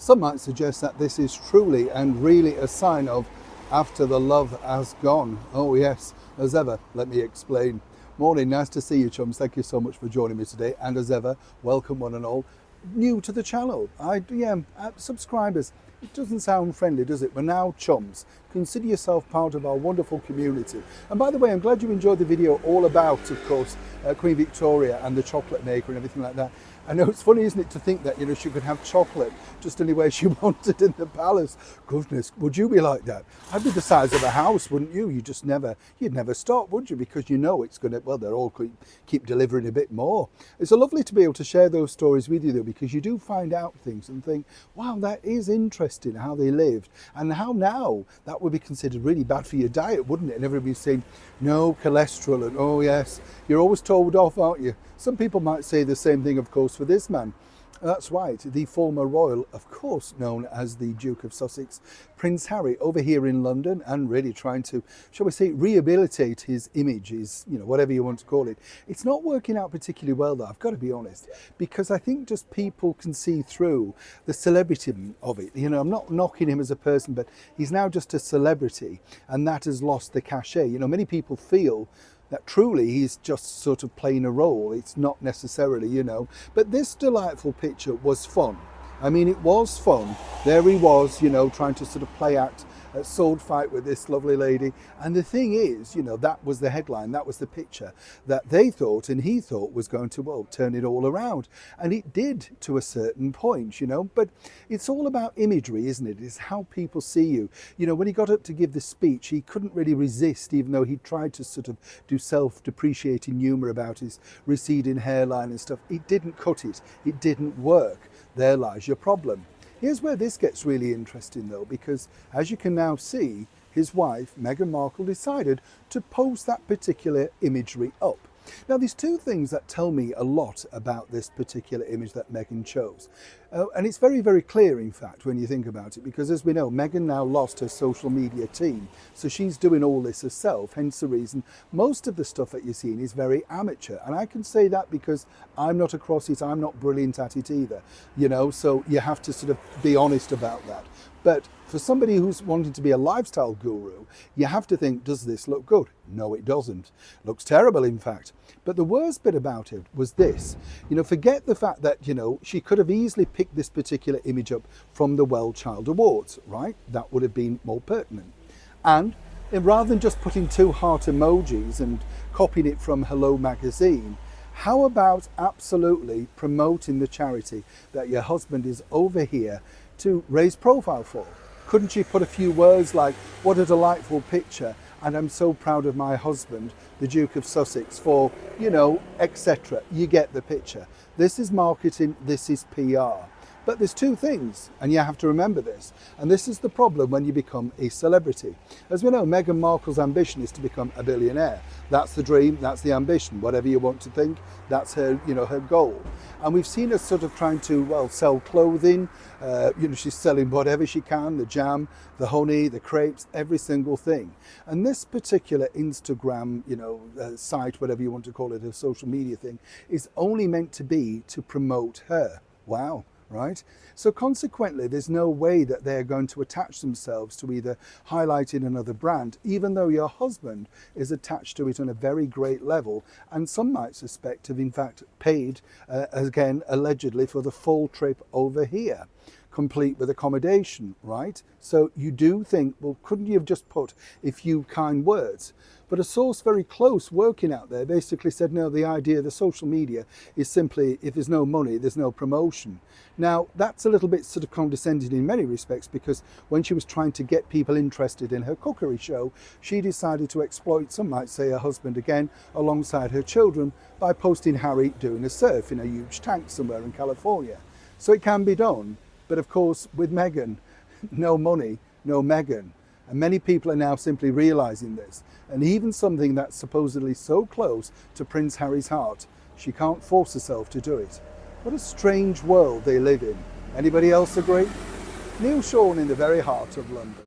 Some might suggest that this is truly and really a sign of after the love has gone. Oh yes, as ever, let me explain. Morning, nice to see you, chums. Thank you so much for joining me today. And as ever, welcome one and all new to the channel. Subscribers. It doesn't sound friendly, does it? We're now chums. Consider yourself part of our wonderful community. And by the way, I'm glad you enjoyed the video all about, of course, Queen Victoria and the chocolate maker and everything like that. I know it's funny, isn't it, to think that, she could have chocolate just any way she wanted in the palace. Goodness, would you be like that? I'd be the size of a house, wouldn't you? You'd never stop, would you? Because it's going to, well, they're all keep delivering a bit more. It's so lovely to be able to share those stories with you, though, because you do find out things and think, wow, that is interesting how they lived, and how now that would be considered really bad for your diet, wouldn't it? And everybody's saying, no cholesterol, and oh yes, you're always told off, aren't you? Some people might say the same thing, of course, for this man. That's right, the former royal, of course, known as the Duke of Sussex, Prince Harry, over here in London, and really trying to, shall we say, rehabilitate his image, his, whatever you want to call it. It's not working out particularly well, though, I've got to be honest, because I think just people can see through the celebrity of it. I'm not knocking him as a person, but he's now just a celebrity, and that has lost the cachet. Many people feel that truly he's just sort of playing a role. It's not necessarily, But this delightful picture was fun. I mean, it was fun. There he was, trying to sort of play act a sword fight with this lovely lady. And the thing is, that was the headline, that was the picture that they thought and he thought was going to, well, turn it all around. And it did to a certain point, but it's all about imagery, isn't it? It's how people see you. When he got up to give the speech, he couldn't really resist, even though he tried to sort of do self-depreciating humour about his receding hairline and stuff. It didn't cut it. It didn't work. There lies your problem. Here's where this gets really interesting, though, because as you can now see, his wife, Meghan Markle, decided to post that particular imagery up. Now, there's two things that tell me a lot about this particular image that Meghan chose. And it's very, very clear, in fact, when you think about it, because as we know, Meghan now lost her social media team. So she's doing all this herself, hence the reason most of the stuff that you're seeing is very amateur. And I can say that because I'm not across it, I'm not brilliant at it either, so you have to sort of be honest about that. But for somebody who's wanting to be a lifestyle guru, you have to think, does this look good? No, it doesn't. Looks terrible, in fact. But the worst bit about it was this. Forget the fact that, she could have easily picked this particular image up from the Well Child Awards, right? That would have been more pertinent. And rather than just putting two heart emojis and copying it from Hello Magazine, how about absolutely promoting the charity that your husband is over here to raise profile for? Couldn't you put a few words like, what a delightful picture, and I'm so proud of my husband, the Duke of Sussex, for, etc. You get the picture. This is marketing, this is PR. But there's two things, and you have to remember this. And this is the problem when you become a celebrity. As we know, Meghan Markle's ambition is to become a billionaire. That's the dream, that's the ambition. Whatever you want to think, that's her, her goal. And we've seen her sort of trying to, well, sell clothing. She's selling whatever she can, the jam, the honey, the crepes, every single thing. And this particular Instagram, site, whatever you want to call it, a social media thing, is only meant to be to promote her. Wow. Right? So consequently, there's no way that they're going to attach themselves to either highlighting another brand, even though your husband is attached to it on a very great level. And some might suspect have in fact paid, again, allegedly, for the full trip over here, complete with accommodation, right? So you do think, well, couldn't you have just put a few kind words? But a source very close working out there basically said, no, the idea of the social media is simply, if there's no money, there's no promotion. Now, that's a little bit sort of condescending in many respects, because when she was trying to get people interested in her cookery show, she decided to exploit, some might say, her husband again, alongside her children, by posting Harry doing a surf in a huge tank somewhere in California. So it can be done. But of course, with Meghan, no money, no Meghan. And many people are now simply realizing this. And even something that's supposedly so close to Prince Harry's heart, she can't force herself to do it. What a strange world they live in. Anybody else agree? Neil Sean in the very heart of London.